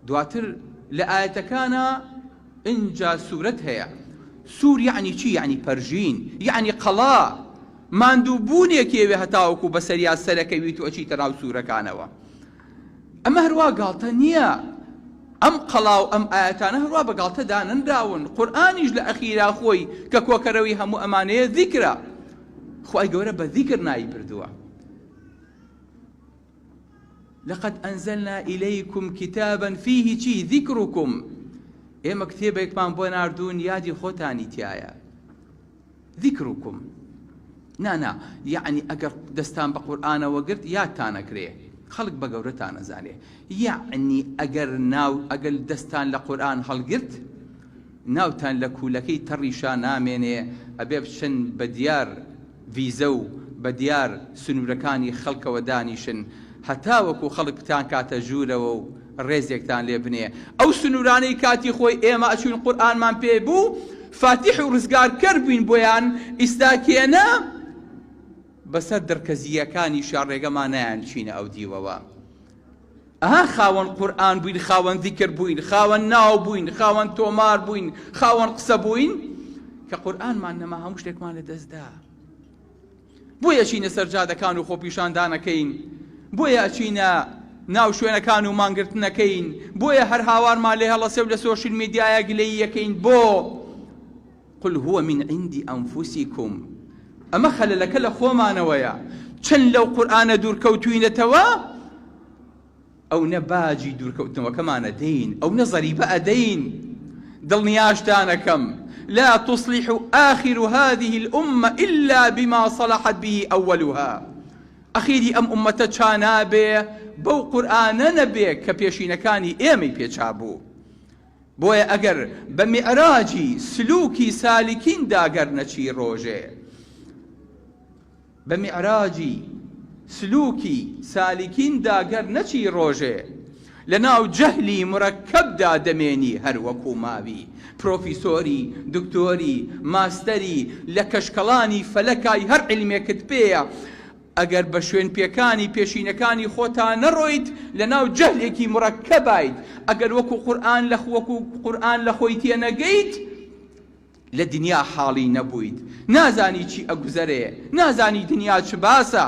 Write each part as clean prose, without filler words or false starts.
دواتر لآياتكانا إنجا سورة هي سور يعني چی؟ يعني پرژین، يعني قەڵا ماندووبوونێکی هەتاوەکو بەسەریا سەرەکەویت و ئەچیتە ناو سوورەکانەوە. ئەمە هەروە گاڵتە نییە. ئەم قەڵا و ئەم ئاەتانە هەروە بە گاڵتەدا نەنراون. قورئانیش لە ئەخیرا خۆی کە کۆکەرەوەی هەموو ئەمانەیە ذیکرە. خوای گەورە بە ذیکر ناوی بردووە. لقد أنزلنا إليكم كتابا فيه چی؟ ذكركم. ئێمە کتێبێکمان بۆ ناردوون یادی خۆتانی تایە. ذكركم. نانا يعني ئەگەر دەستان بە قورئانەوە گرت یادتان ئەکرێ. خەڵک بە گەورەتان ئەزانێ. یعنی ئەگەر دەستان لە قورئان هەڵگرت ناوتان لە کوولەکەی تەڕیشا نامێنێ، ئەبێ بچن بە دیار ڤیزە و بە دیار سنوورەکانی خەڵکەوە دانیشن هەتا وەکو خەڵک بتان کاتە ژوورەوە و ڕێزێکتان لێ بنێ. ئەو سنوورانەی کاتی خۆی ئێمە ئەچوین قورئانمان پێ بوو فاتیح و ڕزگارکەر بووین بۆیان ئیستاکێنە بەسەر دەرکەزیەکانی شاڕێگەمان نایان چینە ئەو دیوەوە. ئەها خاوەن قورئان بووین، خاوەن ذیکر بووین، خاوەن ناو بووین، خاوەن تۆمار بووین، خاوەن قسە بووین کە قورئانمان نەما هەموو شتێکمان لەدەستدا. بۆیە چینە سەرجادەکان و خۆپیشاندانەکەین، بۆیە ئەچینە ناو شوێنەکان و مانگرتنەکەین، بۆیە هەر هاوارمان لێ هەڵەسێ و لە سۆشیل میدیایە گلەیی یەکەین. بۆ قل هو من عندي أنفسكم. ئەمە خەلەلەکە لە خۆمانەوەیە. چەند لەو قورئانە دوورکەوتوینەتەوە ئەو نەباجی دوورکەوتنەوەکەمانە دەین، ئەو نەزەریبە ئەدەین. دڵنیاشتان ئەکەم لا تصلح آخر هذه الأمة إلا بما صلحت به أولها. ئەخیری ئەم ئومەتە چا نابێ بەو قورئانە نەبێ کە پێشینەکانی ئێمەی پێچابوو. بۆیە ئەگەر بە میعراجی سلووکی سالکین داگەر نەچی ڕۆژێ، بە میعراجی سلووکی سالکین داگەر نەچی ڕۆژێ، لە ناو جەهلی مڕەکەبدا دەمێنی هەر وەکو ماوی پرۆفیسۆری، دکتۆری، ماستەری لە کەشکەڵانی فەلەکای هەر عیلمێکت پێیە. ئەگەر بە شوێن پێکانی پێشینەکانی خۆتان نەڕۆیت لە ناو جەهلێکی مڕەکەبیت، ئەگەر وەکو قورئان لە خۆی تێنەگەیت لە دنیا حاڵی نەبوویت، نازانی چی ئەگوزەرێ، نازانی دنیا چ باسە.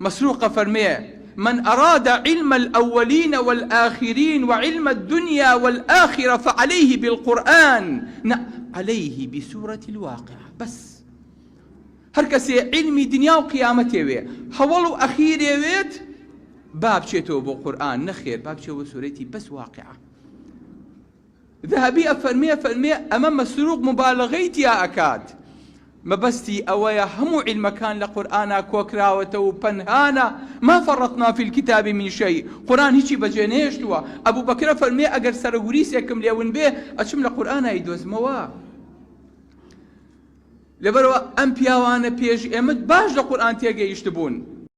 مەسروقە فەرمێ من أراد علم الأولين والآخرين وعلم الدنيا والآخرة فعليه بالقرآن عليه بسورة الواقعة. بس هەر کەسێ علمی دنیا و قیامەتێوێ هەوڵ و ئەخیرێوێت با بچێتەوە بۆ قورئان، نەخێر با بچێتەوە سورەتی بەس واقعە. ذهبی ئەفەرمێ ئەمە مەسروق مبالغەی تیا ئەکات، مەبەستی ئەوەیە هەموو عیلمەکان لە قورئانە کۆکراوەتەوە و پەنهانە ما فەڕەتنا فی الکتاب من شەی. قورئان هیچی بەجێ نێهێشتووە. ئەبوو بەکرە فەرمێ ئەگەر سەرەگوریسێکم لێون بێ ئەچم لە قورئانە دۆزمەوە. لەبەرەوە ئەم پیاوانە پێش ئێمە باش لە قورئان تێگەیشت بوون.